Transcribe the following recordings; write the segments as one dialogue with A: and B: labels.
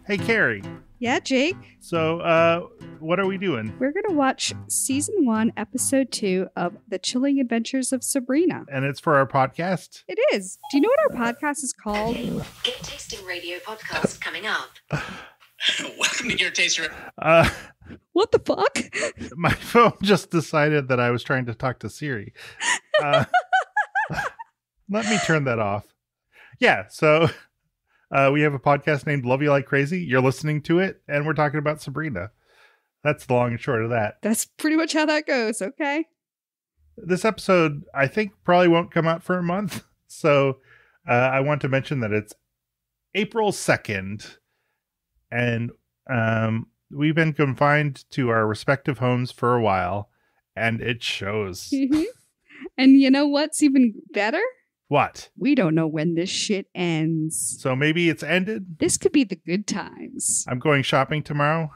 A: Hey, Carrie.
B: Yeah, Jake.
A: So, what are we doing?
B: We're going to watch Season 1, Episode 2 of The Chilling Adventures of Sabrina.
A: And it's for our podcast?
B: It is. Do you know what our podcast is called?
C: Get Tasting Radio podcast coming up.
D: Welcome to your taster.
B: What the fuck?
A: My phone just decided that I was trying to talk to Siri. Let me turn that off. Yeah, so we have a podcast named Love You Like Crazy. You're listening to it, and we're talking about Sabrina. That's the long and short of that.
B: That's pretty much how that goes, okay?
A: This episode, I think, probably won't come out for a month. So I want to mention that it's April 2nd, and we've been confined to our respective homes for a while, and it shows.
B: Mm-hmm. And you know what's even better?
A: What?
B: We don't know when this shit ends.
A: So maybe it's ended?
B: This could be the good times.
A: I'm going shopping tomorrow.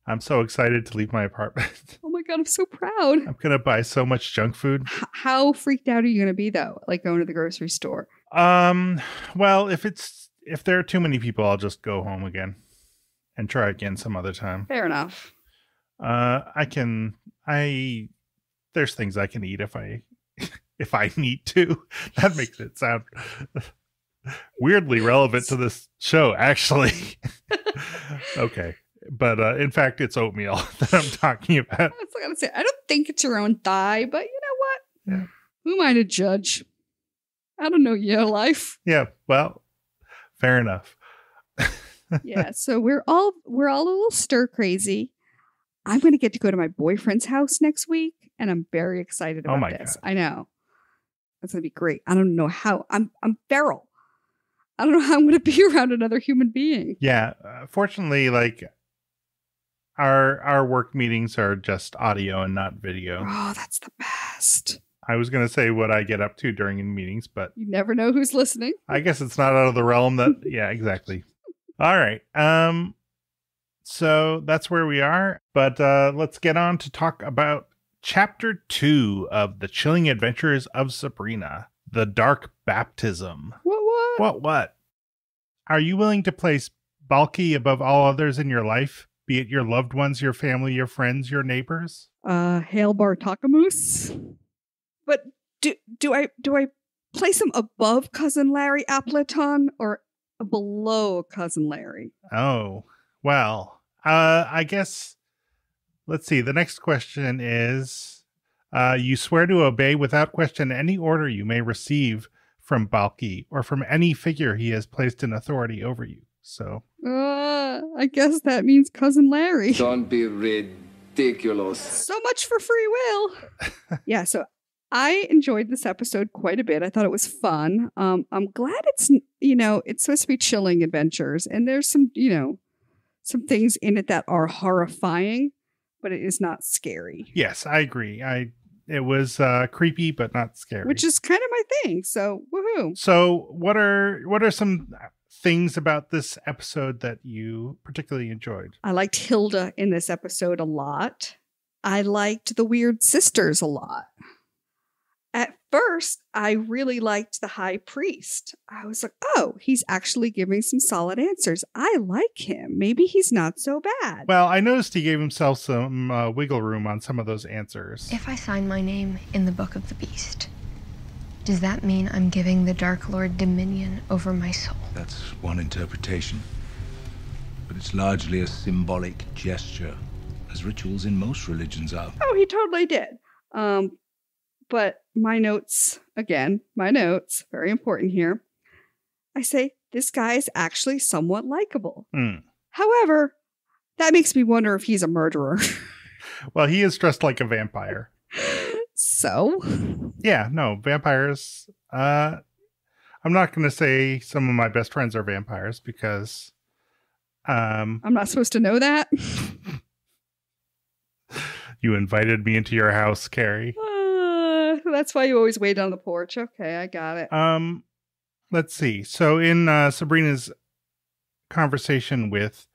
A: I'm so excited to leave my apartment.
B: Oh my God, I'm so proud.
A: I'm going to buy so much junk food.
B: How freaked out are you going to be, though? Like going to the grocery store?
A: Well, if there are too many people, I'll just go home again and try again some other time.
B: Fair enough.
A: There's things I can eat if I need to. That makes it sound weirdly relevant to this show, actually. Okay. But in fact, it's oatmeal that I'm talking about.
B: I was going to say, I don't think it's your own thigh, but you know what?
A: Yeah.
B: Who am I to judge? I don't know your life.
A: Yeah, well, fair enough.
B: Yeah, so we're all a little stir crazy. I'm going to get to go to my boyfriend's house next week, and I'm very excited about this. God. I know. That's going to be great. I don't know how. I'm feral. I don't know how I'm going to be around another human being.
A: Yeah, fortunately, like our work meetings are just audio and not video.
B: Oh, that's the best.
A: I was going to say what I get up to during meetings, but
B: you never know who's listening.
A: I guess it's not out of the realm that. Yeah, exactly. All right. So that's where we are, but let's get on to talk about Chapter 2 of The Chilling Adventures of Sabrina, The Dark Baptism. What? Are you willing to place Balki above all others in your life, be it your loved ones, your family, your friends, your neighbors?
B: Hail Bartokomous. But do I place him above Cousin Larry Appleton or below Cousin Larry?
A: Oh, well, I guess, let's see. The next question is, you swear to obey without question any order you may receive from Balki or from any figure he has placed in authority over you. So,
B: I guess that means Cousin Larry.
E: Don't be ridiculous.
B: So much for free will. Yeah, so I enjoyed this episode quite a bit. I thought it was fun. I'm glad it's supposed to be chilling adventures, and there's some things in it that are horrifying, but it is not scary.
A: Yes, I agree. It was creepy, but not scary,
B: which is kind of my thing. So, woohoo!
A: So, what are some things about this episode that you particularly enjoyed?
B: I liked Hilda in this episode a lot. I liked the weird sisters a lot. At first, I really liked the high priest. I was like, oh, he's actually giving some solid answers. I like him. Maybe he's not so bad.
A: Well, I noticed he gave himself some wiggle room on some of those answers.
F: If I sign my name in the Book of the Beast, does that mean I'm giving the Dark Lord dominion over my soul?
G: That's one interpretation. But it's largely a symbolic gesture, as rituals in most religions are.
B: Oh, he totally did. But my notes, very important here. I say, this guy is actually somewhat likable. However, that makes me wonder if he's a murderer.
A: Well, he is dressed like a vampire.
B: So?
A: Yeah, no, vampires. I'm not going to say some of my best friends are vampires because... I'm
B: not supposed to know that?
A: You invited me into your house, Carrie.
B: That's why you always wait on the porch. Okay, I got it.
A: Let's see. So in Sabrina's conversation with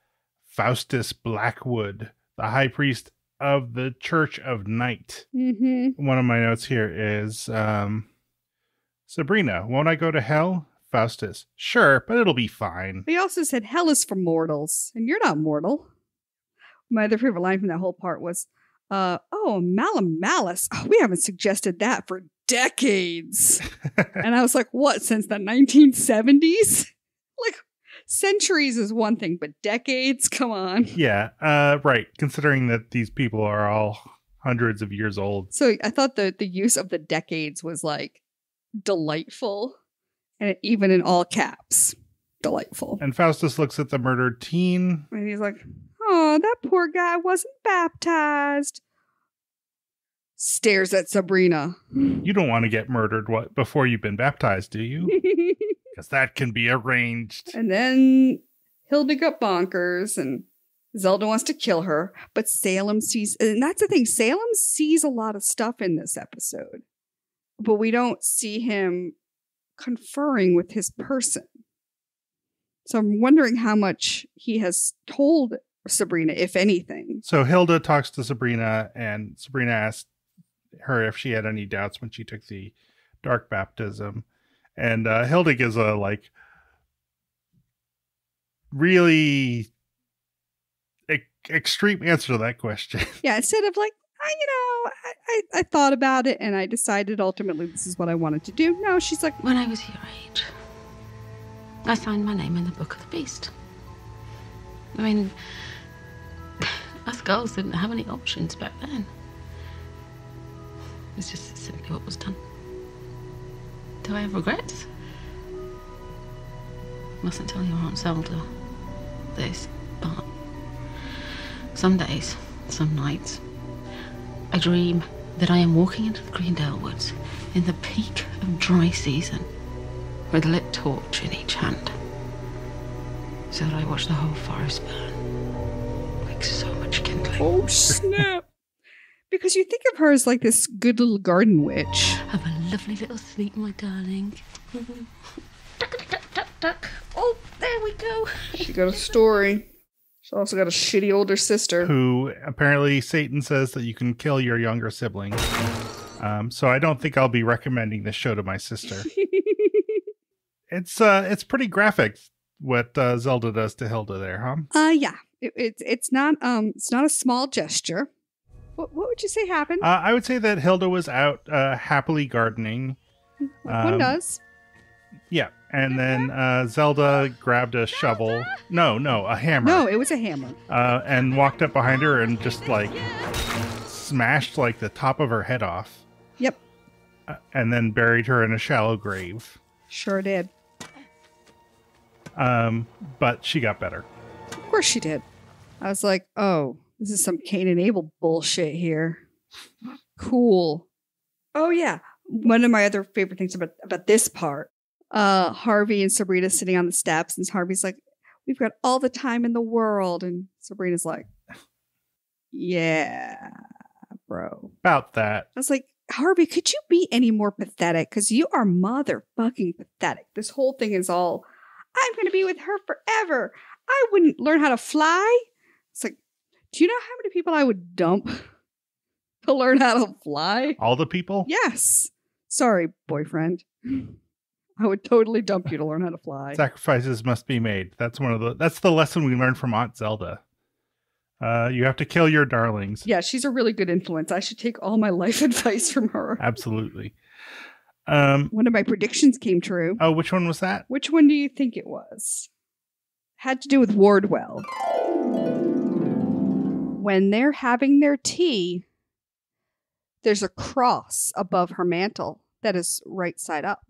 A: Faustus Blackwood, the high priest of the Church of Night, one of my notes here is, Sabrina, won't I go to hell? Faustus, sure, but it'll be fine.
B: He also said, hell is for mortals, and you're not mortal. My other favorite line from that whole part was, Malum Malice. Oh, we haven't suggested that for decades. And I was like, what, since the 1970s? Like, centuries is one thing, but decades? Come on.
A: Yeah, right. Considering that these people are all hundreds of years old.
B: So I thought the use of the decades was like delightful. And even in all caps, delightful.
A: And Faustus looks at the murdered teen.
B: And he's like, oh, that poor guy wasn't baptized. Stares at Sabrina.
A: You don't want to get murdered before you've been baptized, do you? Because that can be arranged.
B: And then Hilda got bonkers and Zelda wants to kill her. But Salem sees, and that's the thing, Salem sees a lot of stuff in this episode. But we don't see him conferring with his person. So I'm wondering how much he has told Sabrina, if anything.
A: So Hilda talks to Sabrina, and Sabrina asked her if she had any doubts when she took the dark baptism. And Hilda gives a really extreme answer to that question.
B: Yeah, instead of I thought about it and I decided ultimately this is what I wanted to do. No, she's like,
H: when I was your age, I signed my name in the Book of the Beast. I mean, us girls didn't have any options back then. It's just simply what was done. Do I have regrets? Mustn't tell your Aunt Zelda this, but some days, some nights, I dream that I am walking into the Greendale Woods in the peak of dry season with a lit torch in each hand, so that I watch the whole forest burn like so much kindling.
B: Oh, snap. Because you think of her as like this good little garden witch.
H: Have a lovely little sleep, my darling. Duck, duck, duck, duck. Oh, there we go.
B: She got a story. She also got a shitty older sister.
A: Who apparently Satan says that you can kill your younger sibling. So I don't think I'll be recommending this show to my sister. It's pretty graphic what Zelda does to Hilda there, huh?
B: Yeah. It's not a small gesture. What would you say happened?
A: I would say that Hilda was out happily gardening.
B: One does.
A: Yeah. And then Zelda grabbed a shovel. No, a hammer.
B: No, it was a hammer.
A: And walked up behind her and just smashed the top of her head off.
B: Yep.
A: And then buried her in a shallow grave.
B: Sure did.
A: But she got better.
B: Of course she did. I was like, oh, this is some Cain and Abel bullshit here. Cool. Oh, yeah. One of my other favorite things about this part, Harvey and Sabrina sitting on the steps, and Harvey's like, we've got all the time in the world. And Sabrina's like, yeah, bro.
A: About that.
B: I was like, Harvey, could you be any more pathetic? Because you are motherfucking pathetic. This whole thing is all, I'm going to be with her forever. I wouldn't learn how to fly. It's like, do you know how many people I would dump to learn how to fly?
A: All the people?
B: Yes. Sorry, boyfriend. I would totally dump you to learn how to fly.
A: Sacrifices must be made. That's the lesson we learned from Aunt Zelda. You have to kill your darlings.
B: Yeah, she's a really good influence. I should take all my life advice from her.
A: Absolutely.
B: One of my predictions came true.
A: Oh, which one was that?
B: Which one do you think it was? Had to do with Wardwell. When they're having their tea, there's a cross above her mantle that is right side up.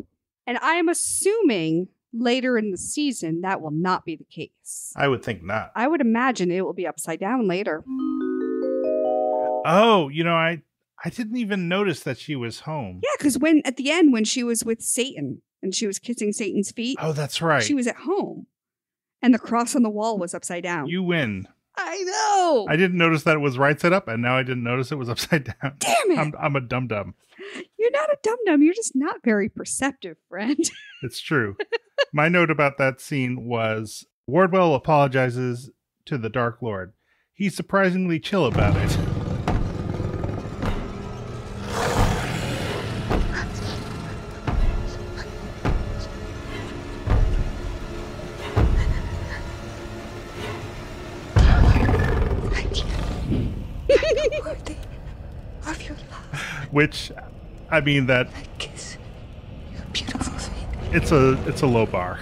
B: And I am assuming later in the season that will not be the case.
A: I would think not.
B: I would imagine it will be upside down later.
A: Oh, I didn't even notice that she was home.
B: Yeah, because at the end when she was with Satan and she was kissing Satan's feet.
A: Oh, that's right.
B: She was at home. And the cross on the wall was upside down.
A: You win.
B: I know.
A: I didn't notice that it was right side up, and now I didn't notice it was upside down.
B: Damn it.
A: I'm a dum-dum.
B: You're not a dum-dum. You're just not very perceptive, friend.
A: It's true. My note about that scene was Wardwell apologizes to the Dark Lord. He's surprisingly chill about it. Which, I mean, that
F: kiss your beautiful feet.
A: It's a low bar.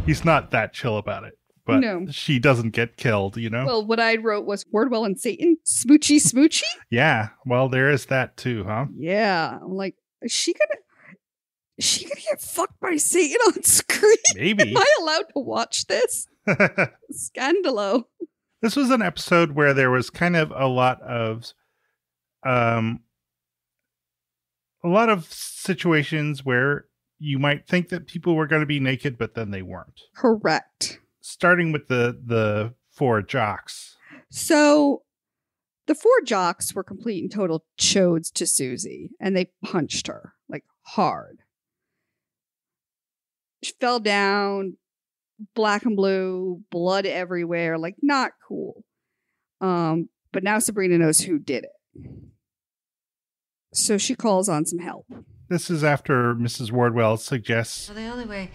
A: He's not that chill about it. But she doesn't get killed, you know?
B: Well, what I wrote was Wardwell and Satan, smoochy smoochy.
A: Yeah, well, there is that too, huh?
B: Yeah, I'm like, is she gonna get fucked by Satan on screen?
A: Maybe.
B: Am I allowed to watch this? Scandalo.
A: This was an episode where there was kind of a lot of situations where you might think that people were going to be naked, but then they weren't.
B: Correct.
A: Starting with the 4 jocks.
B: So the 4 jocks were complete and total chodes to Susie, and they punched her like hard. She fell down, black and blue, blood everywhere, like not cool. But now Sabrina knows who did it. So she calls on some help.
A: This is after Mrs. Wardwell suggests...
I: Well, the only way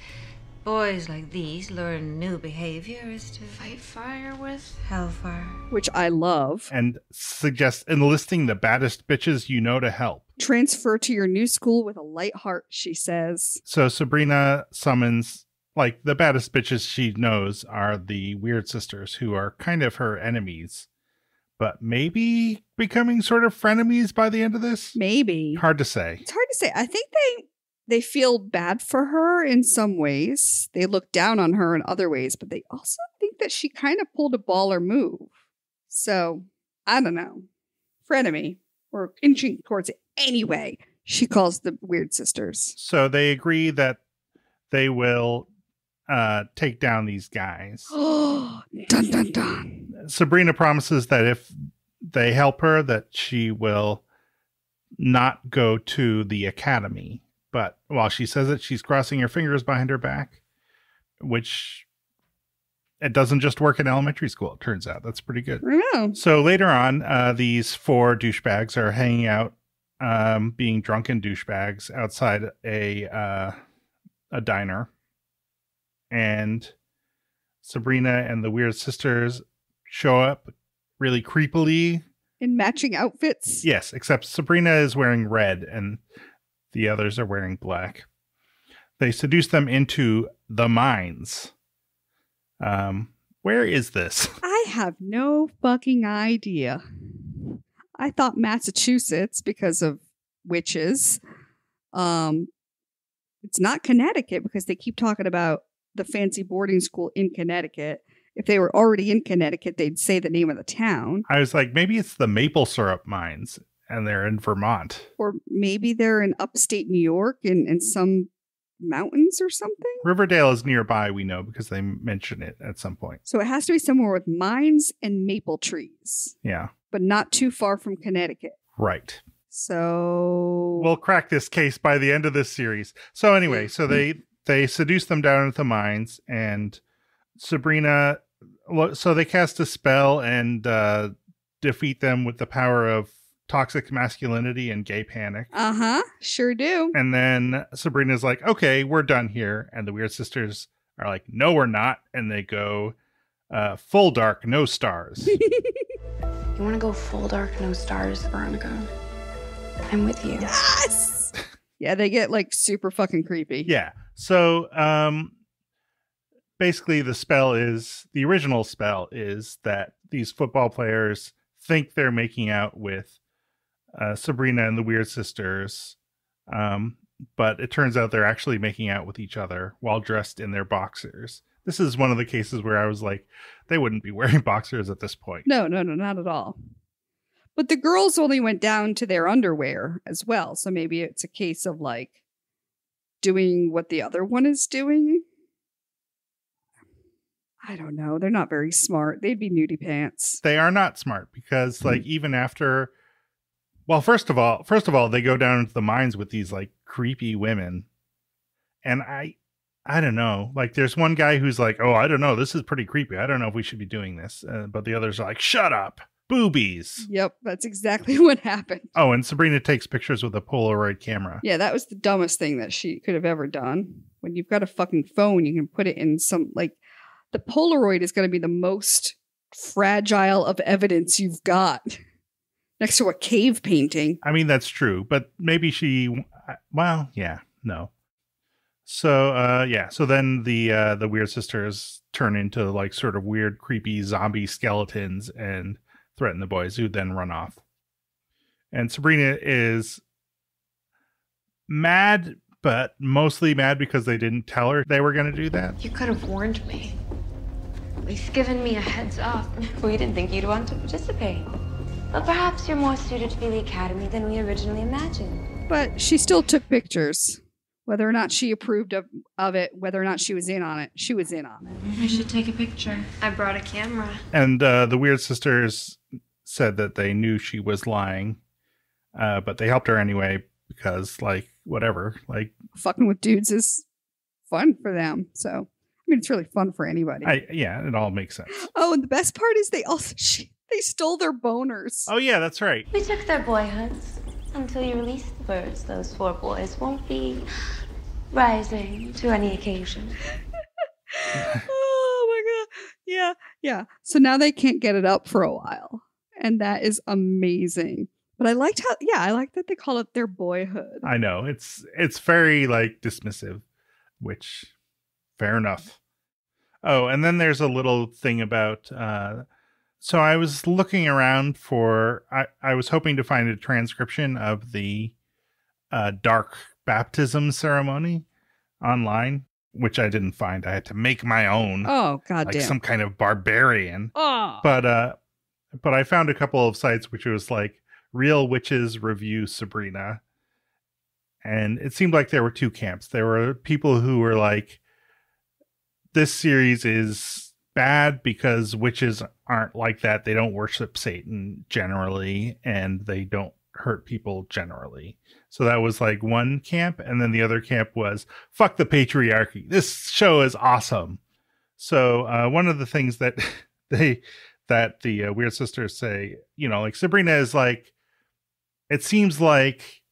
I: boys like these learn new behavior is to fight fire with hellfire.
B: Which I love.
A: And suggests enlisting the baddest bitches you know to help.
B: Transfer to your new school with a light heart, she says.
A: So Sabrina summons, like, the baddest bitches she knows are the Weird Sisters, who are kind of her enemies. But maybe becoming sort of frenemies by the end of this?
B: Maybe.
A: Hard to say.
B: It's hard to say. I think they feel bad for her in some ways. They look down on her in other ways, but they also think that she kind of pulled a baller move. So, I don't know. Frenemy. We're inching towards it anyway. She calls the Weird Sisters.
A: So they agree that they will take down these guys.
B: Dun, dun, dun.
A: Sabrina promises that if they help her, that she will not go to the academy. But while she says it, she's crossing her fingers behind her back, which it doesn't just work in elementary school, it turns out. That's pretty good.
B: Yeah.
A: So later on, these 4 douchebags are hanging out, being drunken douchebags outside a diner. And Sabrina and the Weird Sisters show up really creepily.
B: In matching outfits?
A: Yes, except Sabrina is wearing red and the others are wearing black. They seduce them into the mines. Where is this?
B: I have no fucking idea. I thought Massachusetts because of witches. It's not Connecticut because they keep talking about the fancy boarding school in Connecticut. If they were already in Connecticut, they'd say the name of the town.
A: I was like, maybe it's the maple syrup mines and they're in Vermont.
B: Or maybe they're in upstate New York in some mountains or something.
A: Riverdale is nearby, we know, because they mention it at some point.
B: So it has to be somewhere with mines and maple trees.
A: Yeah.
B: But not too far from Connecticut.
A: Right.
B: So
A: we'll crack this case by the end of this series. So anyway, so they seduce them down into the mines, and Sabrina, so they cast a spell and defeat them with the power of toxic masculinity and gay panic.
B: Sure do.
A: And then Sabrina's like, okay, we're done here. And the Weird Sisters are like, no, we're not. And they go full dark, no stars.
J: You want to go full dark, no stars, Veronica? I'm with you.
B: Yes! Yeah, they get like super fucking creepy.
A: Yeah. So basically the original spell is that these football players think they're making out with Sabrina and the Weird Sisters, but it turns out they're actually making out with each other while dressed in their boxers. This is one of the cases where I was like, they wouldn't be wearing boxers at this point.
B: No, not at all. But the girls only went down to their underwear as well, so maybe it's a case of like doing what the other one is doing. I don't know. They're not very smart. They'd be nudie pants.
A: They are not smart because like even after, well, first of all, they go down into the mines with these like creepy women. And I don't know. Like there's one guy who's like, oh, I don't know. This is pretty creepy. I don't know if we should be doing this. But the others are like, shut up. Boobies.
B: Yep. That's exactly what happened.
A: Oh, and Sabrina takes pictures with a Polaroid camera.
B: Yeah, that was the dumbest thing that she could have ever done. When you've got a fucking phone, you can put it in some like, the Polaroid is going to be the most fragile of evidence you've got. Next to a cave painting.
A: I mean, that's true, but maybe no. So, so then the weird sisters turn into like sort of weird, creepy zombie skeletons and threaten the boys, who then run off. And Sabrina is mad, but mostly mad because they didn't tell her they were going to do that.
J: You could have warned me. At least given me a heads up. We didn't think you'd want to participate. But perhaps you're more suited to be the academy than we originally imagined.
B: But she still took pictures. Whether or not she approved of it, whether or not she was in on it, she was in on it.
J: I should take a picture. I brought a camera.
A: And the weird sisters said that they knew she was lying, but they helped her anyway because, like, whatever. Like,
B: fucking with dudes is fun for them. So, I mean, it's really fun for anybody.
A: It all makes sense.
B: Oh, and the best part is they stole their boners.
A: Oh, yeah, that's right.
J: We took their boyhoods. Until you release the birds, those 4 boys won't be rising to any occasion.
B: Oh my god. Yeah. So now they can't get it up for a while. And that is amazing. But I like that they call it their boyhood.
A: I know. It's very like dismissive, which fair enough. Oh, and then there's a little thing about so I was looking around I was hoping to find a transcription of the dark baptism ceremony online, which I didn't find. I had to make my own.
B: Oh, goddamn.
A: Like some kind of barbarian.
B: Oh.
A: But I found a couple of sites which was like Real Witches Review Sabrina. And it seemed like there were 2 camps. There were people who were like, this series is bad because witches aren't like that. They don't worship Satan generally, and they don't hurt people generally. So that was like one camp. And then the other camp was, fuck the patriarchy. This show is awesome. So one of the things that the weird sisters say, like Sabrina is like, it seems like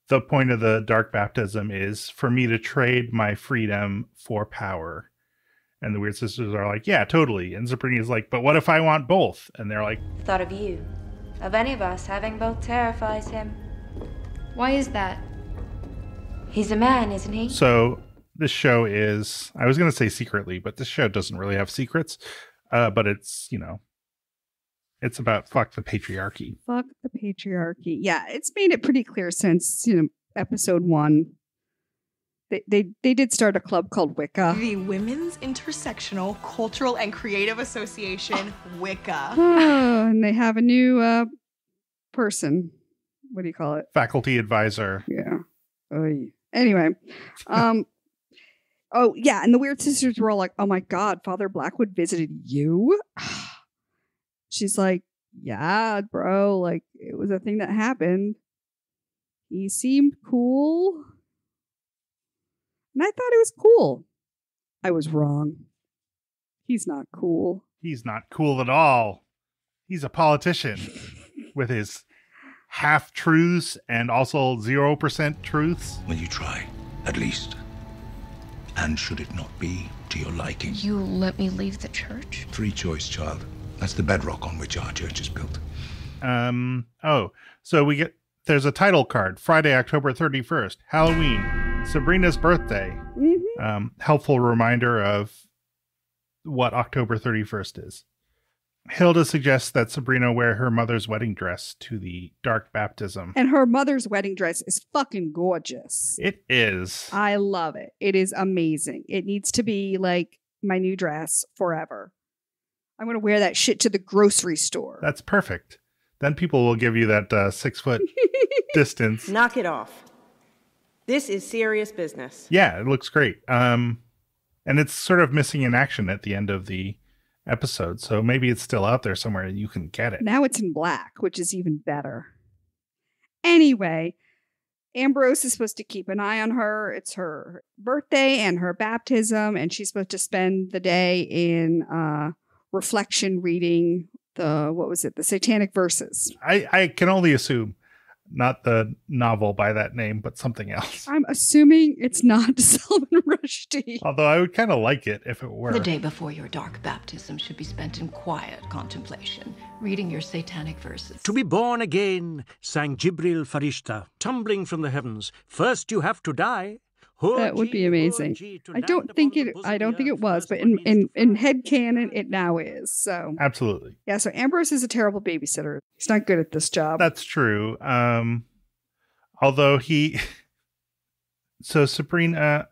A: the point of the dark baptism is for me to trade my freedom for power. And the weird sisters are like, yeah, totally. And Sabrina's like, but what if I want both? And they're like,
J: The thought of you, of any of us having both, terrifies him.
F: Why is that?
J: He's a man, isn't he?
A: So this show is, I was going to say secretly, but this show doesn't really have secrets. But it's, it's about fuck the patriarchy.
B: Fuck the patriarchy. Yeah, it's made it pretty clear since, episode 1. They did start a club called Wicca.
K: The Women's Intersectional Cultural and Creative Association, Wicca.
B: Oh, and they have a new person. What do you call it?
A: Faculty advisor.
B: Yeah. Oy. Anyway. Oh, yeah. And the weird sisters were all like, oh my God, Father Blackwood visited you? She's like, yeah, bro. Like, it was a thing that happened. He seemed cool. And I thought it was cool. I was wrong. He's not cool.
A: He's not cool at all. He's a politician with his half-truths and also 0% truths.
G: Will you try, at least? And should it not be to your liking?
F: You let me leave the church?
G: Free choice, child. That's the bedrock on which our church is built.
A: So there's a title card. Friday, October 31st. Halloween. Sabrina's birthday.
B: Mm-hmm.
A: Helpful reminder of what October 31st is. Hilda suggests that Sabrina wear her mother's wedding dress to the dark baptism.
B: And her mother's wedding dress is fucking gorgeous.
A: It is.
B: I love it. It is amazing. It needs to be like my new dress forever. I'm going to wear that shit to the grocery store.
A: That's perfect. Then people will give you that 6 foot distance.
L: Knock it off. This is serious business.
A: Yeah, it looks great. And it's sort of missing in action at the end of the episode. So maybe it's still out there somewhere and you can get it.
B: Now it's in black, which is even better. Anyway, Ambrose is supposed to keep an eye on her. It's her birthday and her baptism, and she's supposed to spend the day in reflection reading the Satanic verses.
A: I can only assume not the novel by that name, but something else.
B: I'm assuming it's not Salman Rushdie.
A: Although I would kind of like it if it were.
M: The day before your dark baptism should be spent in quiet contemplation, reading your satanic verses.
N: To be born again, sang Jibril Farishta, tumbling from the heavens. First you have to die.
B: That would be amazing. I don't think it was, but in headcanon, it now is. So
A: absolutely.
B: Yeah, so Ambrose is a terrible babysitter. He's not good at this job.
A: That's true. Although Sabrina,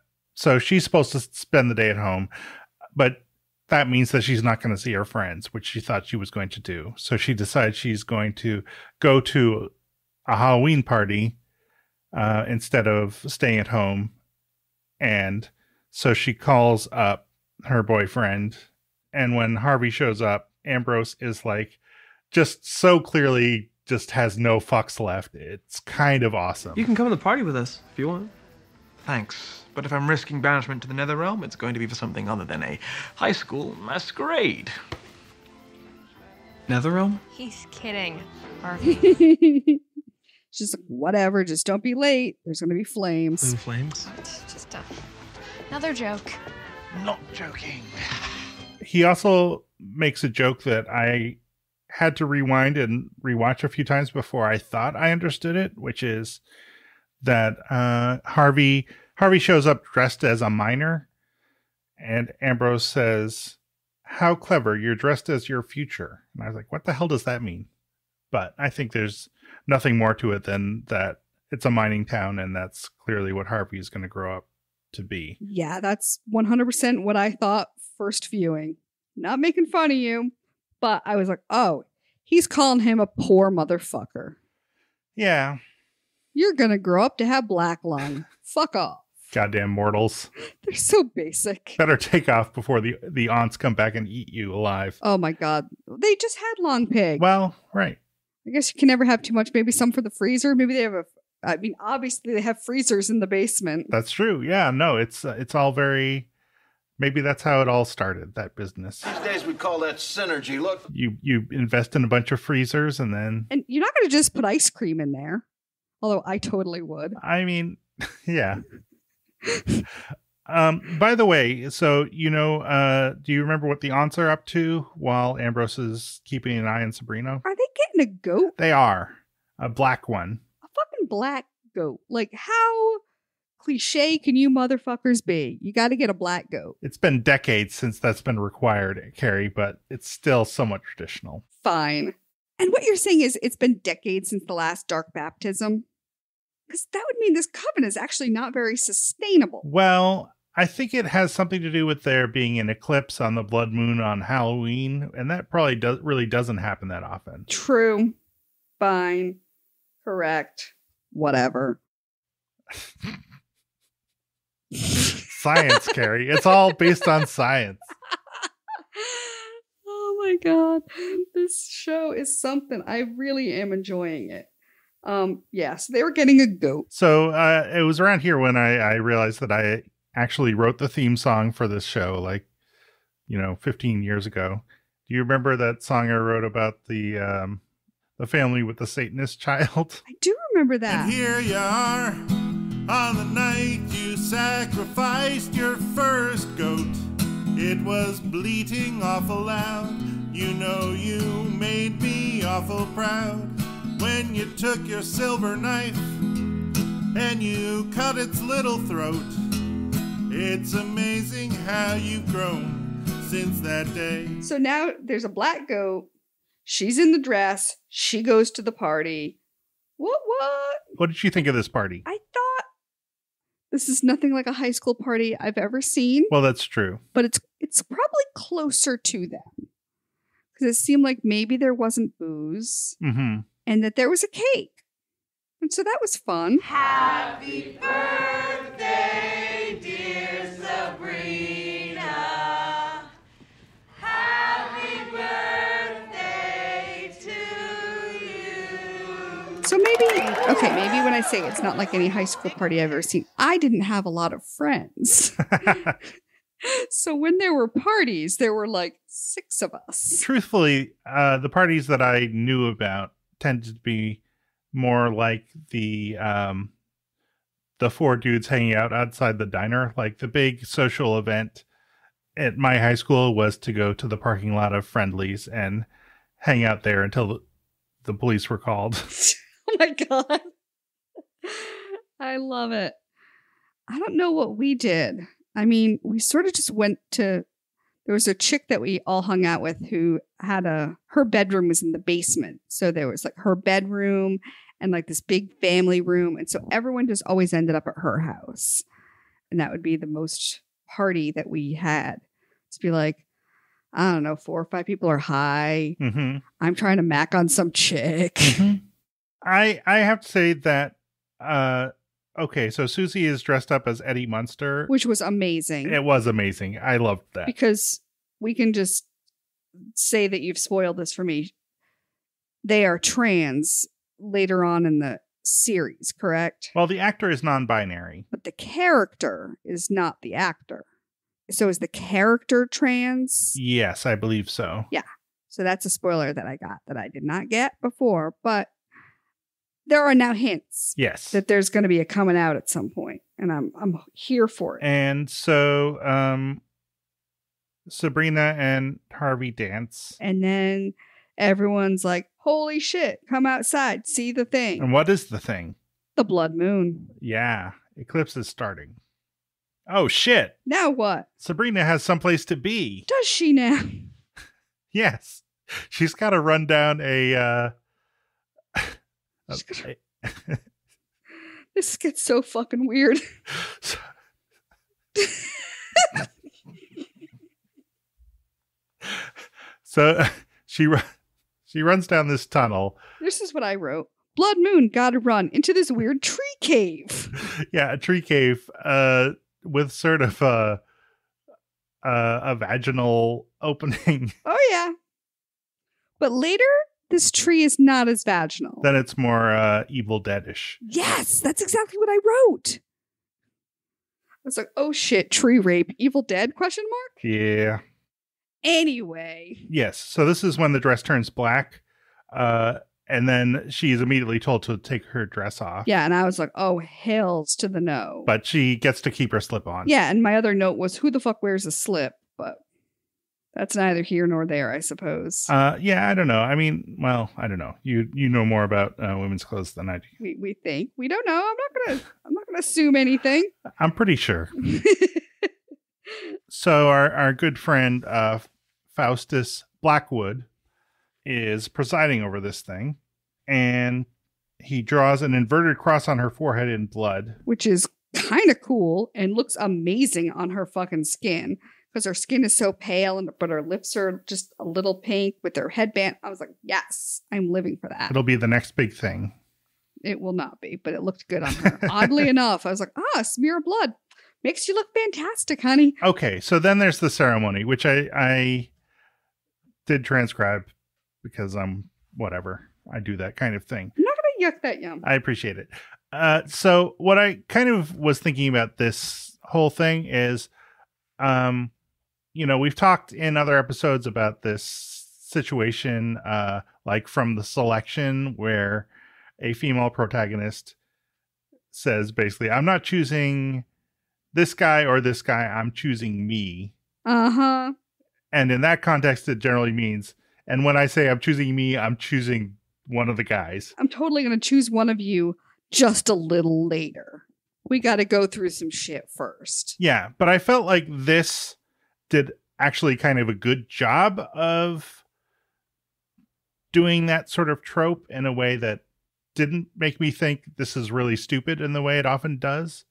A: she's supposed to spend the day at home, but that means that she's not going to see her friends, which she thought she was going to do. So she decides she's going to go to a Halloween party instead of staying at home. And so she calls up her boyfriend. And when Harvey shows up, Ambrose is like, just so clearly just has no fucks left. It's kind of awesome.
O: You can come to the party with us if you want. Thanks. But if I'm risking banishment to the Netherrealm, it's going to be for something other than a high school masquerade. Netherrealm?
J: He's kidding, Harvey.
B: She's like, whatever, just don't be late. There's going to be flames.
O: Flames?
J: It's just another joke.
O: Not joking.
A: He also makes a joke that I had to rewind and rewatch a few times before I thought I understood it, which is that Harvey shows up dressed as a miner, and Ambrose says, "How clever, you're dressed as your future." And I was like, what the hell does that mean? But I think there's nothing more to it than that it's a mining town, and that's clearly what Harvey is going to grow up to be.
B: Yeah, that's 100% what I thought first viewing. Not making fun of you, but I was like, oh, he's calling him a poor motherfucker.
A: Yeah.
B: You're going to grow up to have black lung. Fuck off.
A: Goddamn mortals.
B: They're so basic.
A: Better take off before the aunts come back and eat you alive.
B: Oh my God. They just had long pig.
A: Well, right.
B: I guess you can never have too much. Maybe some for the freezer. Maybe they have obviously they have freezers in the basement.
A: That's true. Yeah, no, it's all very, maybe that's how it all started, that business.
P: These days we call that synergy. Look.
A: You invest in a bunch of freezers and then.
B: And you're not going to just put ice cream in there. Although I totally would.
A: I mean, yeah. By the way, so, do you remember what the aunts are up to while Ambrose is keeping an eye on Sabrina?
B: Are they getting a goat?
A: They are. A black one.
B: A fucking black goat. Like, how cliche can you motherfuckers be? You got to get a black goat.
A: It's been decades since that's been required, Carrie, but it's still somewhat traditional.
B: Fine. And what you're saying is it's been decades since the last dark baptism? Because that would mean this coven is actually not very sustainable.
A: Well, I think it has something to do with there being an eclipse on the blood moon on Halloween, and that probably really doesn't happen that often.
B: True. Fine. Correct. Whatever.
A: Science, Carrie. It's all based on science.
B: Oh my God. This show is something. I really am enjoying it. So they were getting a goat.
A: So it was around here when I realized that I actually wrote the theme song for this show, 15 years ago. Do you remember that song I wrote about the family with the Satanist child?
B: I do remember that.
Q: And here you are on the night you sacrificed your first goat. It was bleating awful loud. You know you made me awful proud. When you took your silver knife and you cut its little throat. It's amazing how you've grown since that day.
B: So now there's a black goat. She's in the dress. She goes to the party. What?
A: What did you think of this party?
B: I thought this is nothing like a high school party I've ever seen.
A: Well, that's true.
B: But it's probably closer to them. Because it seemed like maybe there wasn't booze.
A: Mm-hmm.
B: And that there was a cake. And so that was fun.
R: Happy birthday, dear Sabrina. Happy birthday to you.
B: So maybe when I say it's not like any high school party I've ever seen, I didn't have a lot of friends. So when there were parties, there were like 6 of us.
A: Truthfully, the parties that I knew about tended to be more like the 4 dudes hanging out outside the diner. Like the big social event at my high school was to go to the parking lot of Friendly's and hang out there until the police were called.
B: Oh my God. I love it. I don't know what we did. I mean, we sort of just went to, there was a chick that we all hung out with who had her bedroom was in the basement. So there was like her bedroom and like this big family room. And so everyone just always ended up at her house. And that would be the most party that we had. To be like, I don't know, 4 or 5 people are high.
A: Mm-hmm.
B: I'm trying to mac on some chick.
A: Mm-hmm. I have to say that, okay, so Susie is dressed up as Eddie Munster.
B: Which was amazing.
A: It was amazing. I loved that.
B: Because we can just say that you've spoiled this for me. They are trans later on in the series, correct?
A: Well, the actor is non-binary.
B: But the character is not the actor. So is the character trans?
A: Yes, I believe so.
B: Yeah. So that's a spoiler that I got that I did not get before, but there are now hints.
A: Yes.
B: That there's going to be a coming out at some point, and I'm here for it.
A: And so Sabrina and Harvey dance.
B: And then everyone's like, holy shit, come outside, see the thing.
A: And what is the thing?
B: The blood moon.
A: Yeah. Eclipse is starting. Oh, shit.
B: Now what?
A: Sabrina has someplace to be.
B: Does she now?
A: Yes. She's got to run down a...
B: This gets so fucking weird.
A: So she runs down this tunnel.
B: This is what I wrote. Blood moon gotta run into this weird tree cave.
A: Yeah, a tree cave with sort of a vaginal opening.
B: Oh, yeah. But later, this tree is not as vaginal.
A: Then it's more Evil Dead-ish.
B: Yes, that's exactly what I wrote. I was like, oh shit, tree rape, Evil Dead, question mark?
A: Yeah.
B: Anyway.
A: Yes, so this is when the dress turns black. And then she's immediately told to take her dress off.
B: Yeah, and I was like, oh, hells to the no.
A: But she gets to keep her slip on.
B: Yeah, and my other note was, who the fuck wears a slip? But that's neither here nor there, I suppose.
A: Yeah, I don't know. I mean, well, I don't know. You know more about women's clothes than I do.
B: We think. We don't know. I'm not gonna assume anything.
A: I'm pretty sure. So our good friend Faustus Blackwood is presiding over this thing, and he draws an inverted cross on her forehead in blood,
B: which is kind of cool and looks amazing on her fucking skin because her skin is so pale, but her lips are just a little pink with her headband. I was like, yes, I'm living for that.
A: It'll be the next big thing.
B: It will not be, but it looked good on her. Oddly enough, I was like, smear of blood makes you look fantastic, honey.
A: Okay, so then there's the ceremony, which I did transcribe because I'm whatever. I do that kind of thing.
B: I'm not going to yuck that yum.
A: I appreciate it. So what I kind of was thinking about this whole thing is, we've talked in other episodes about this situation, like from The Selection, where a female protagonist says basically, I'm not choosing this guy or this guy, I'm choosing me.
B: Uh-huh.
A: And in that context, it generally means, and when I say I'm choosing me, I'm choosing one of the guys.
B: I'm totally going to choose one of you just a little later. We got to go through some shit first.
A: Yeah, but I felt like this did actually kind of a good job of doing that sort of trope in a way that didn't make me think this is really stupid in the way it often does,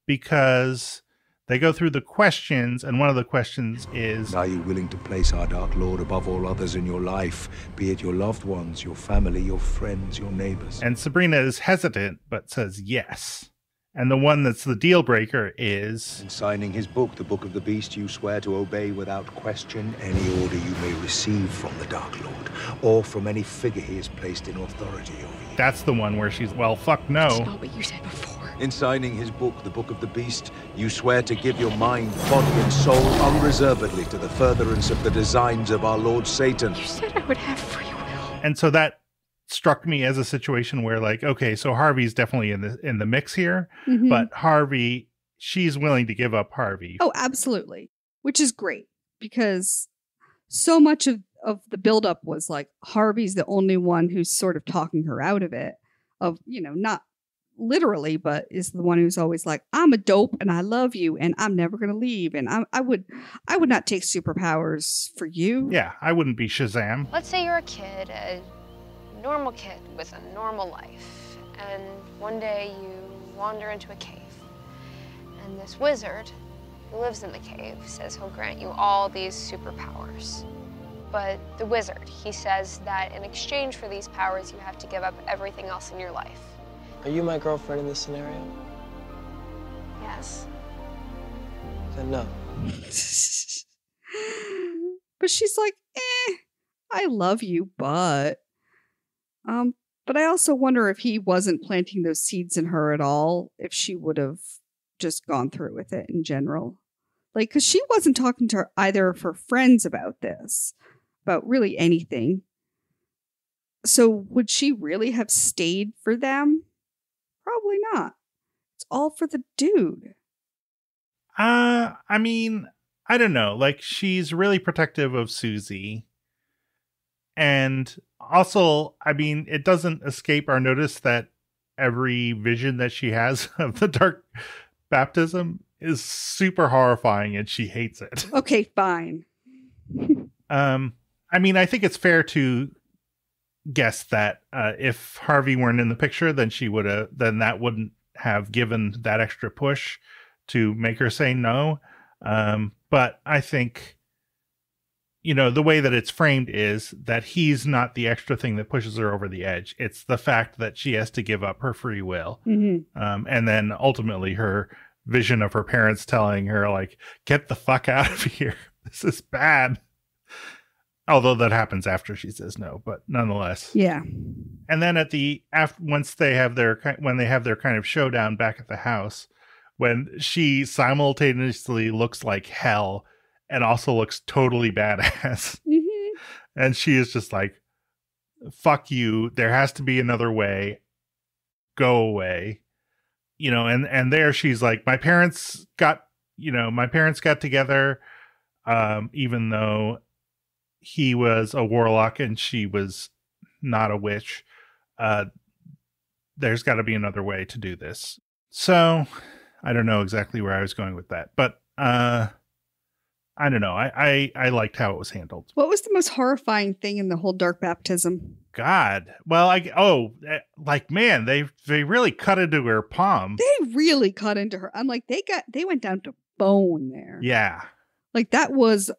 A: because they go through the questions, and one of the questions is,
G: are you willing to place our Dark Lord above all others in your life, be it your loved ones, your family, your friends, your neighbors?
A: And Sabrina is hesitant, but says yes. And the one that's the deal breaker is,
G: in signing his book, the Book of the Beast, you swear to obey without question any order you may receive from the Dark Lord, or from any figure he has placed in authority over you.
A: That's the one where she's, well, fuck no.
J: That's not what you said before.
G: In signing his book, the Book of the Beast, you swear to give your mind, body, and soul unreservedly to the furtherance of the designs of our Lord Satan.
J: You said I would have free will.
A: And so that struck me as a situation where like, okay, so Harvey's definitely in the mix here, but Harvey, she's willing to give up Harvey.
B: Oh, absolutely. Which is great because so much of the buildup was like Harvey's the only one who's sort of talking her out of it, of, not literally, but is the one who's always like, I'm a dope and I love you and I'm never going to leave. And I would not take superpowers for you.
A: Yeah, I wouldn't be Shazam.
F: Let's say you're a kid, a normal kid with a normal life, and one day you wander into a cave, and this wizard who lives in the cave says he'll grant you all these superpowers. But the wizard, he says that in exchange for these powers, you have to give up everything else in your life.
S: Are you my girlfriend in this scenario?
F: Yes.
S: Then no.
B: But she's like, I love you, but I also wonder if he wasn't planting those seeds in her at all, if she would have just gone through with it in general. Like, because she wasn't talking to either of her friends about this, about really anything. So would she really have stayed for them? Probably not. It's all for the dude.
A: I mean, I don't know. Like, she's really protective of Susie. And also, I mean, it doesn't escape our notice that every vision that she has of the dark baptism is super horrifying and she hates it.
B: Okay, fine.
A: I mean, I think it's fair to guess that if Harvey weren't in the picture, then that wouldn't have given that extra push to make her say no. But I think, the way that it's framed is that he's not the extra thing that pushes her over the edge. It's the fact that she has to give up her free will. And then ultimately her vision of her parents telling her, like, get the fuck out of here. This is bad. Although that happens after she says no, but nonetheless.
B: Yeah.
A: And then when they have their kind of showdown back at the house, when she simultaneously looks like hell and also looks totally badass. And she is just like, fuck you. There has to be another way. Go away. And there she's like, my parents got together, even though he was a warlock and she was not a witch. There's got to be another way to do this. So I don't know exactly where I was going with that, but I don't know. I liked how it was handled.
B: What was the most horrifying thing in the whole dark baptism?
A: God. Well, man, they really cut into her palm.
B: They really cut into her. I'm like, they went down to bone there.
A: Yeah.
B: Like that was,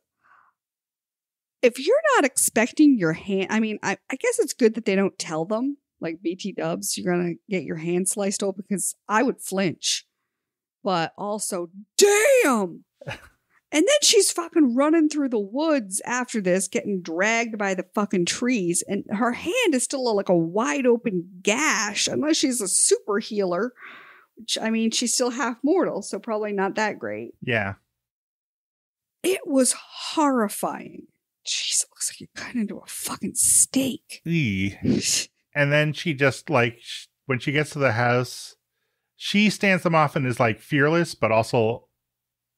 B: if you're not expecting your hand, I mean, I guess it's good that they don't tell them, like BT dubs, you're going to get your hand sliced open, because I would flinch. But also, damn! And then she's fucking running through the woods after this, getting dragged by the fucking trees. And her hand is still like a wide open gash, unless she's a super healer. Which, I mean, she's still half mortal, so probably not that great.
A: Yeah.
B: It was horrifying. Jeez, it looks like you're cut into a fucking steak.
A: And then she just, like, when she gets to the house, she stands them off and is, like, fearless, but also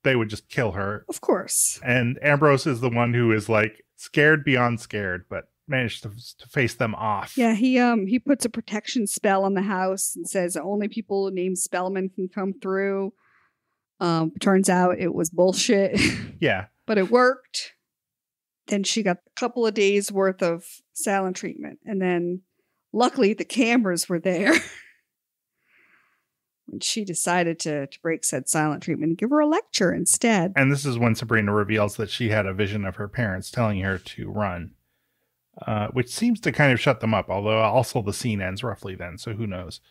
A: they would just kill her.
B: Of course.
A: And Ambrose is the one who is, like, scared beyond scared, but managed to face them off.
B: Yeah, he puts a protection spell on the house and says only people named Spellman can come through. Turns out it was bullshit.
A: Yeah.
B: But it worked. Then she got a couple of days worth of silent treatment. And then luckily the cameras were there. When she decided to break said silent treatment and give her a lecture instead.
A: And this is when Sabrina reveals that she had a vision of her parents telling her to run. Which seems to kind of shut them up, although also the scene ends roughly then, so who knows.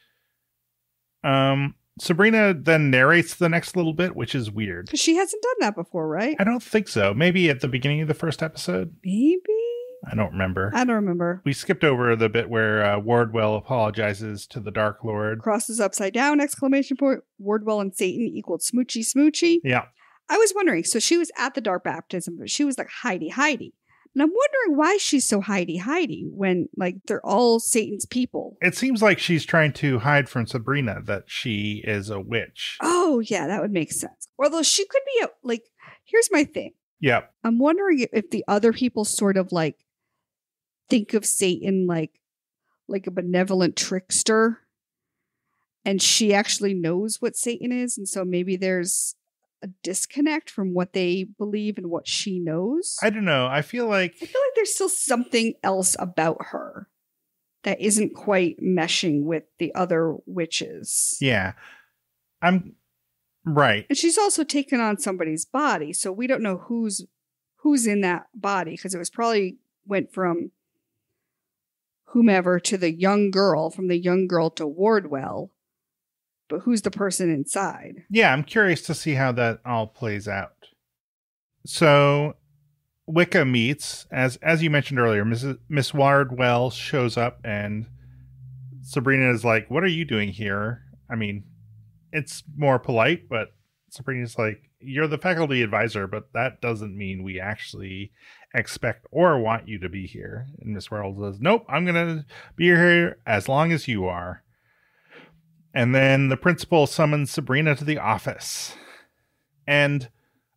A: Sabrina then narrates the next little bit, which is weird.
B: Because she hasn't done that before, right?
A: I don't think so. Maybe at the beginning of the first episode?
B: Maybe?
A: I don't remember.
B: I don't remember.
A: We skipped over the bit where Wardwell apologizes to the Dark Lord.
B: Crosses upside down, exclamation point. Wardwell and Satan equaled smoochy smoochy.
A: Yeah.
B: I was wondering, so she was at the dark baptism, but she was like hidey. And I'm wondering why she's so hidey when, like, they're all Satan's people.
A: It seems like she's trying to hide from Sabrina that she is a witch.
B: Oh, yeah, that would make sense. Although she could be, here's my thing.
A: Yep.
B: I'm wondering if the other people sort of, like, think of Satan like a benevolent trickster. And she actually knows what Satan is. And so maybe there's a disconnect from what they believe and what she knows.
A: I don't know. I feel like
B: there's still something else about her that isn't quite meshing with the other witches.
A: Yeah. I'm right.
B: And she's also taken on somebody's body, so we don't know who's in that body, because it was probably went from whomever to the young girl, from the young girl to Wardwell. But who's the person inside?
A: Yeah, I'm curious to see how that all plays out. So Wicca meets, as you mentioned earlier, Miss Wardwell shows up and Sabrina is like, "What are you doing here?" I mean, it's more polite, but Sabrina's like, "You're the faculty advisor, but that doesn't mean we actually expect or want you to be here." And Miss Wardwell says, "Nope, I'm going to be here as long as you are." And then the principal summons Sabrina to the office. And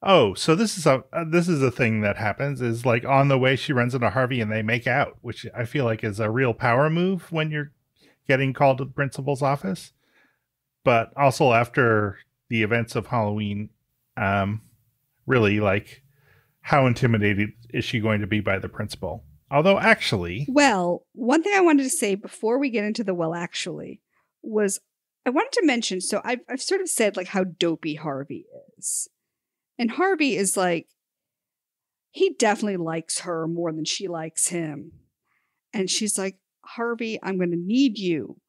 A: so this is a thing that happens, is like on the way she runs into Harvey and they make out, which I feel like is a real power move when you're getting called to the principal's office. But also after the events of Halloween, really, like, how intimidated is she going to be by the principal? Although actually...
B: Well, one thing I wanted to say before we get into the was I wanted to mention, so I've sort of said, like, how dopey Harvey is. And Harvey is like, he definitely likes her more than she likes him. And she's like, "Harvey, I'm going to need you."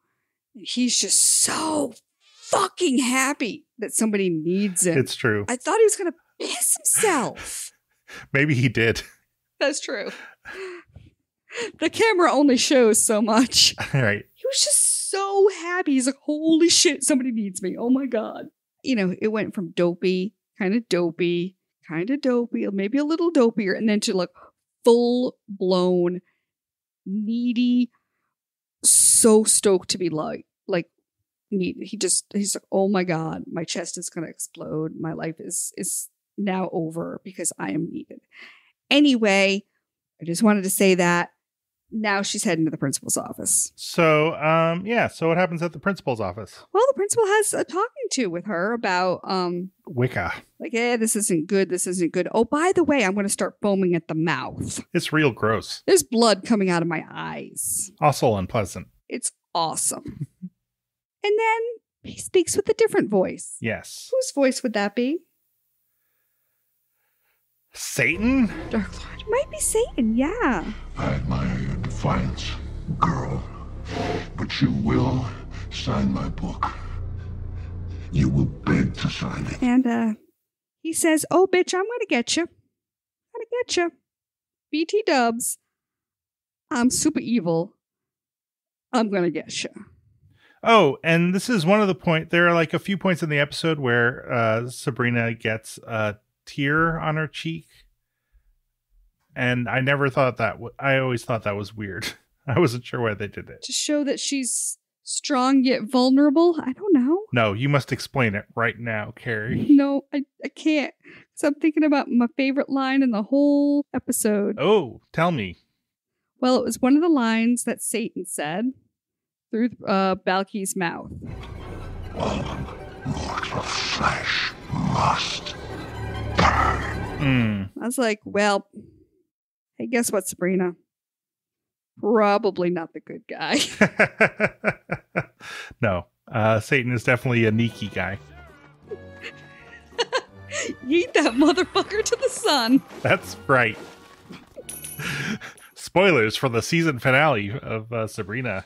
B: And he's just so fucking happy that somebody needs him.
A: It's true.
B: I thought he was going to piss himself.
A: Maybe he did.
B: That's true. The camera only shows so much.
A: Right.
B: He was just so happy. He's like, "Holy shit, somebody needs me. Oh my God." It went from dopey, kind of dopey, maybe a little dopier, and then to like full blown needy, so stoked to be like needy. He's like, "Oh my God, my chest is going to explode. My life is now over because I am needed." Anyway, I just wanted to say that. Now she's heading to the principal's office.
A: So, so what happens at the principal's office?
B: Well, the principal has a talking to with her about
A: Wicca.
B: Like, this isn't good. This isn't good. Oh, by the way, I'm going to start foaming at the mouth.
A: It's real gross.
B: There's blood coming out of my eyes.
A: Also unpleasant.
B: It's awesome. And then he speaks with a different voice.
A: Yes.
B: Whose voice would that be?
A: Satan?
B: Dark Lord. Might be Satan, yeah.
T: I admire your defiance, girl. But you will sign my book. You will beg to sign it.
B: And he says, "Oh, bitch, I'm going to get you. I'm going to get you. BT dubs. I'm super evil. I'm going to get you."
A: Oh, and this is one of the points. There are like a few points in the episode where Sabrina gets a tear on her cheek. And I never thought that. I always thought that was weird. I wasn't sure why they did it.
B: To show that she's strong yet vulnerable? I don't know.
A: No, you must explain it right now, Carrie.
B: No, I can't. So I'm thinking about my favorite line in the whole episode.
A: Oh, tell me.
B: Well, it was one of the lines that Satan said through Balki's mouth.
T: All mortal flesh must burn.
B: I was like, well... Hey, guess what, Sabrina? Probably not the good guy.
A: No, Satan is definitely a sneaky guy.
B: Yeet that motherfucker to the sun.
A: That's right. Spoilers for the season finale of Sabrina.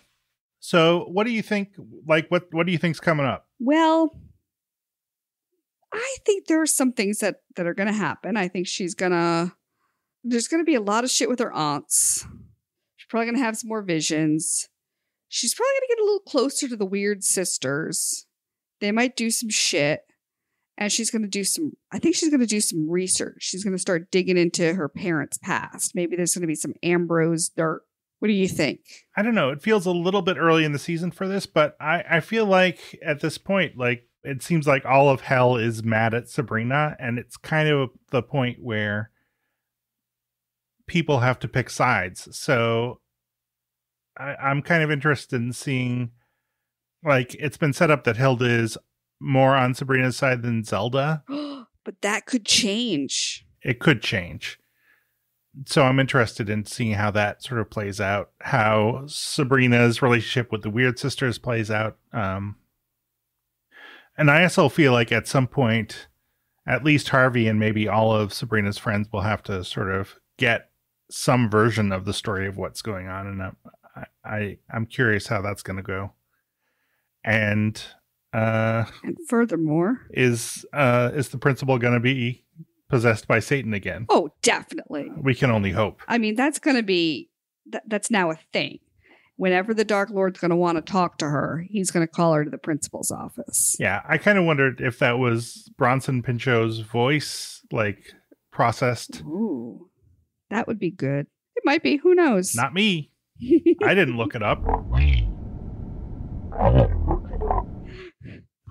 A: So, what do you think? Like, what do you think's coming up?
B: Well, I think there are some things that are going to happen. I think there's going to be a lot of shit with her aunts. She's probably going to have some more visions. She's probably going to get a little closer to the weird sisters. They might do some shit. And she's going to do some, I think she's going to do some research. She's going to start digging into her parents' past. Maybe there's going to be some Ambrose dirt. What do you think?
A: I don't know. It feels a little bit early in the season for this, but I feel like at this point, like, it seems like all of hell is mad at Sabrina, and it's kind of the point where people have to pick sides. So I'm kind of interested in seeing, like, it's been set up that Hilda is more on Sabrina's side than Zelda.
B: But that could change.
A: It could change. So I'm interested in seeing how that sort of plays out, how Sabrina's relationship with the Weird Sisters plays out. And I also feel like at some point, at least Harvey and maybe all of Sabrina's friends will have to sort of get some version of the story of what's going on. And I'm curious how that's going to go. And
B: furthermore,
A: is the principal going to be possessed by Satan again?
B: Oh, definitely.
A: We can only hope.
B: I mean, that's going to be, that's now a thing. Whenever the Dark Lord's going to want to talk to her, he's going to call her to the principal's office.
A: Yeah, I kind of wondered if that was Bronson Pinchot's voice, like, processed.
B: Ooh, that would be good. It might be. Who knows?
A: Not me. I didn't look it up.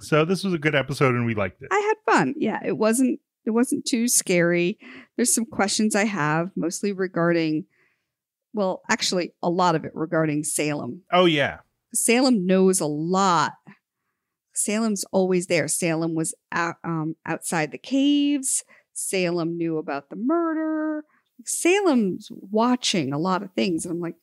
A: So this was a good episode and we liked it.
B: I had fun. Yeah, it wasn't too scary. There's some questions I have, mostly regarding, well, actually a lot of it regarding Salem.
A: Oh yeah.
B: Salem knows a lot. Salem's always there. Salem was outside the caves. Salem knew about the murder. Salem's watching a lot of things. And I'm like,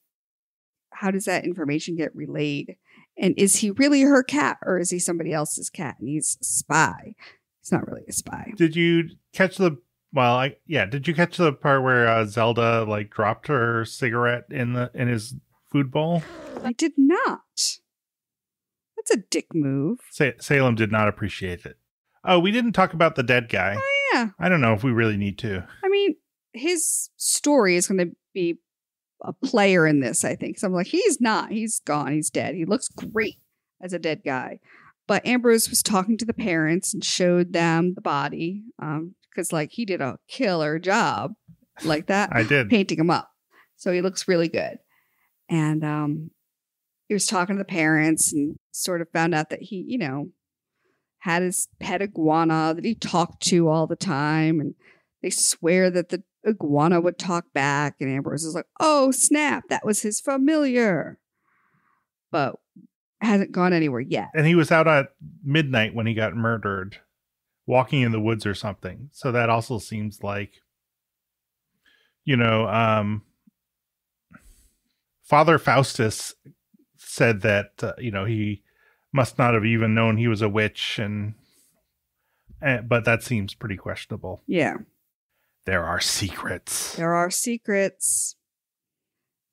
B: how does that information get relayed? And is he really her cat or is he somebody else's cat? And he's a spy. He's not really a spy.
A: Did you catch the did you catch the part where Zelda like dropped her cigarette in his food bowl?
B: I did not. That's a dick move.
A: Salem did not appreciate it. Oh, we didn't talk about the dead guy.
B: Oh yeah.
A: I don't know if we really need to.
B: I mean, his story is going to be a player in this, I think. So I'm like, he's not. He's gone. He's dead. He looks great as a dead guy. But Ambrose was talking to the parents and showed them the body because, like, he did a killer job like that.
A: I did.
B: Painting him up. So he looks really good. And he was talking to the parents and sort of found out that he, you know, had his pet iguana that he talked to all the time. And they swear that the iguana would talk back. And Ambrose is like, oh, snap. That was his familiar. But hasn't gone anywhere yet.
A: And he was out at midnight when he got murdered, walking in the woods or something. So that also seems like, you know, Father Faustus said that, you know, he must not have even known he was a witch. But that seems pretty questionable.
B: Yeah.
A: There are secrets.
B: There are secrets.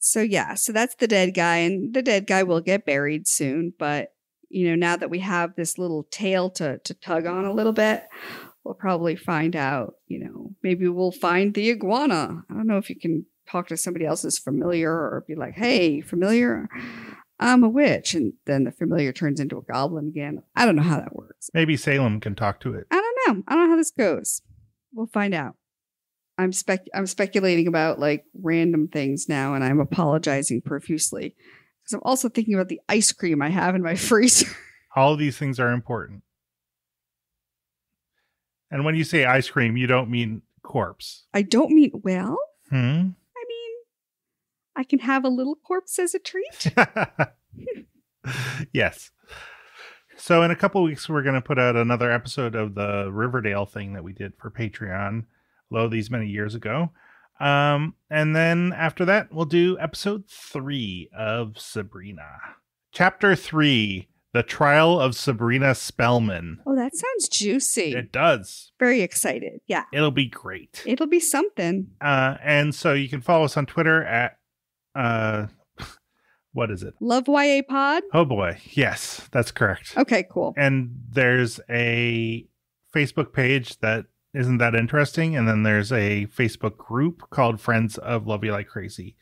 B: So yeah, so that's the dead guy, and the dead guy will get buried soon. But, you know, now that we have this little tail to tug on a little bit, we'll probably find out, you know, maybe we'll find the iguana. I don't know if you can talk to somebody else's familiar or be like, hey, familiar, I'm a witch. And then the familiar turns into a goblin again. I don't know how that works.
A: Maybe Salem can talk to it.
B: I don't know. I don't know how this goes. We'll find out. I'm speculating about like random things now, and I'm apologizing profusely because I'm also thinking about the ice cream I have in my freezer.
A: All of these things are important. And when you say ice cream, you don't mean corpse.
B: I don't mean, well,
A: I
B: mean, I can have a little corpse as a treat.
A: Yes. So in a couple of weeks, we're going to put out another episode of the Riverdale thing that we did for Patreon. These many years ago. And then after that, we'll do episode 3 of Sabrina. Chapter 3, The Trial of Sabrina Spellman.
B: Oh, that sounds juicy.
A: It does.
B: Very excited. Yeah.
A: It'll be great.
B: It'll be something.
A: And so you can follow us on Twitter at, what is it?
B: Love YA Pod?
A: Oh boy. Yes, that's correct.
B: Okay, cool.
A: And there's a Facebook page that isn't that interesting? And then there's a Facebook group called Friends of Love You Like Crazy,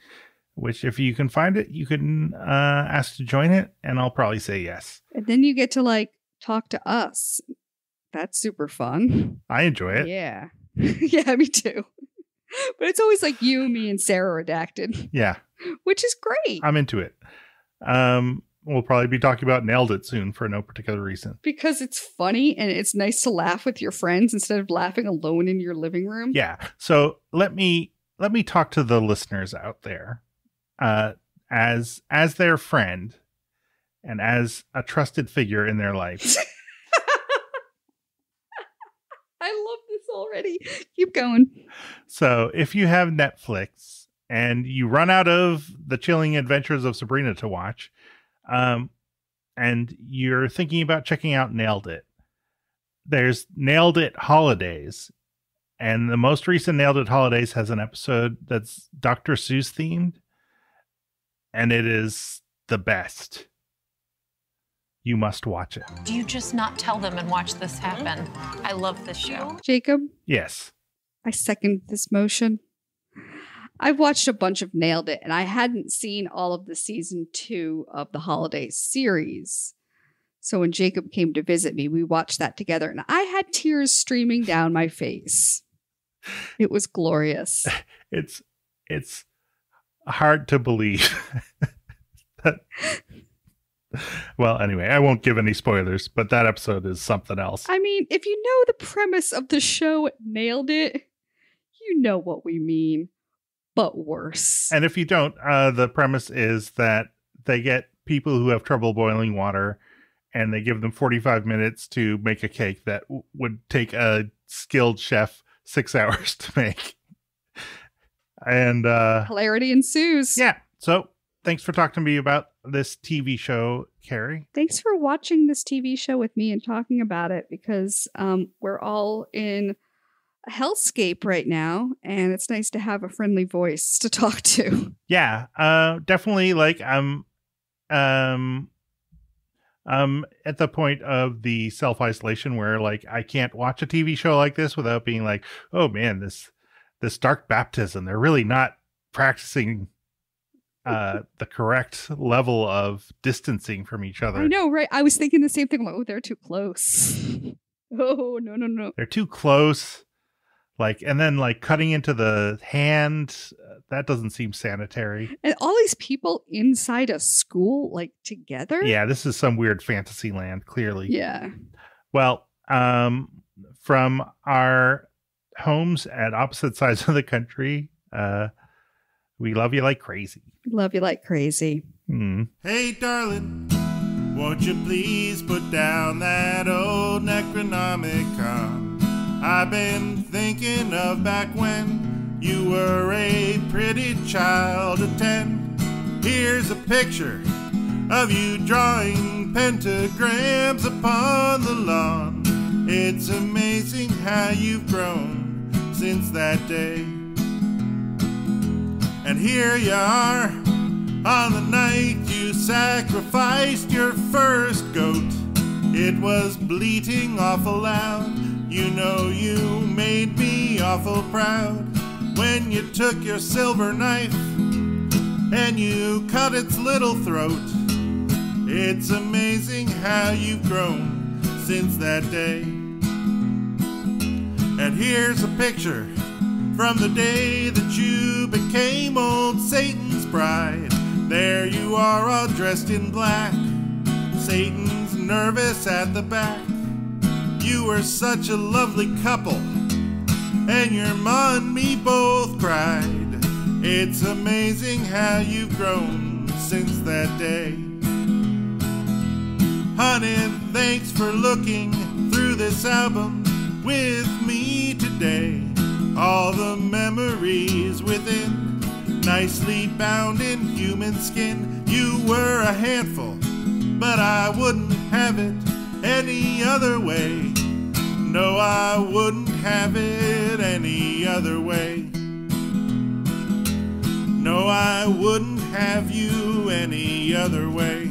A: which if you can find it, you can ask to join it, and I'll probably say yes.
B: And then you get to like talk to us That's super fun.
A: I enjoy it.
B: Yeah. Yeah, me too. But it's always like you, me, and Sarah redacted.
A: Yeah.
B: Which is great.
A: I'm into it. We'll probably be talking about Nailed It soon for no particular reason.
B: Because it's funny and it's nice to laugh with your friends instead of laughing alone in your living room.
A: Yeah. So let me talk to the listeners out there. As their friend and as a trusted figure in their life.
B: I love this already. Keep going.
A: So if you have Netflix and you run out of the Chilling Adventures of Sabrina to watch, and you're thinking about checking out Nailed It, there's Nailed It Holidays. And the most recent Nailed It Holidays has an episode that's Dr. Seuss themed. And it is the best. You must watch it.
U: Do you just not tell them and watch this happen? I love this show.
B: Jacob?
A: Yes.
B: I second this motion. I've watched a bunch of Nailed It, and I hadn't seen all of the season 2 of the holiday series. So when Jacob came to visit me, we watched that together, and I had tears streaming down my face. It was glorious.
A: It's hard to believe. Well, anyway, I won't give any spoilers, but that episode is something else.
B: I mean, if you know the premise of the show Nailed It, you know what we mean, but worse.
A: And if you don't, the premise is that they get people who have trouble boiling water and they give them 45 minutes to make a cake that would take a skilled chef 6 hours to make. And
B: hilarity ensues.
A: Yeah. So thanks for talking to me about this TV show, Carrie.
B: Thanks for watching this TV show with me and talking about it, because we're all in a hellscape right now, and it's nice to have a friendly voice to talk to.
A: Yeah, definitely. Like I'm at the point of the self-isolation where like I can't watch a TV show like this without being like, oh man, this dark baptism. They're really not practicing the correct level of distancing from each other.
B: I know, right? I was thinking the same thing. Like, oh, they're too close. Oh, no.
A: They're too close. Like, and then like cutting into the hand, that doesn't seem sanitary.
B: And all these people inside a school, like together.
A: Yeah, this is some weird fantasy land, clearly.
B: Yeah.
A: Well, from our homes at opposite sides of the country, we love you like crazy.
B: Love you like crazy.
Q: Hey, darling, won't you please put down that old Necronomicon? I've been thinking of back when you were a pretty child of 10. Here's a picture of you drawing pentagrams upon the lawn. It's amazing how you've grown since that day. And here you are, on the night you sacrificed your first goat. It was bleating awful loud. You know you made me awful proud when you took your silver knife and you cut its little throat. It's amazing how you've grown since that day. And here's a picture from the day that you became old Satan's bride. There you are all dressed in black. Satan's nervous at the back. You were such a lovely couple, and your ma and me both cried. It's amazing how you've grown since that day. Honey, thanks for looking through this album with me today. All the memories within, nicely bound in human skin. You were a handful, but I wouldn't have it any other way. No, I wouldn't have it any other way. No, I wouldn't have you any other way.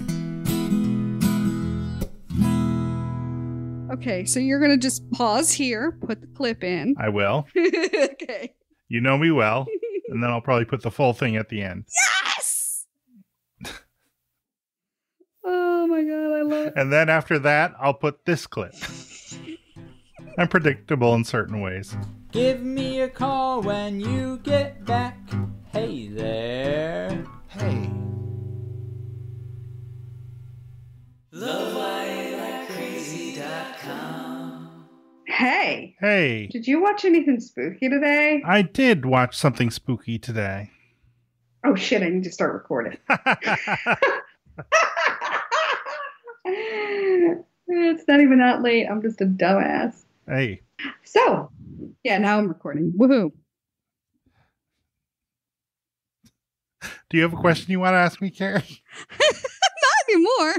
B: Okay, so you're going to just pause here, put the clip in.
A: I will.
B: Okay.
A: You know me well. And then I'll probably put the full thing at the end.
B: Yes! Oh my God, I love it.
A: And then after that, I'll put this clip. I'm predictable in certain ways.
C: Give me a call when you get back. Hey there.
A: Hey.
B: LoveLikeCrazy.com. Hey.
A: Hey.
B: Did you watch anything spooky today?
A: I did watch something spooky today.
B: Oh shit, I need to start recording. It's not even that late. I'm just a dumbass.
A: Hey.
B: So, yeah, now I'm recording. Woohoo.
A: Do you have a question you want to ask me, Carrie?
B: Not anymore.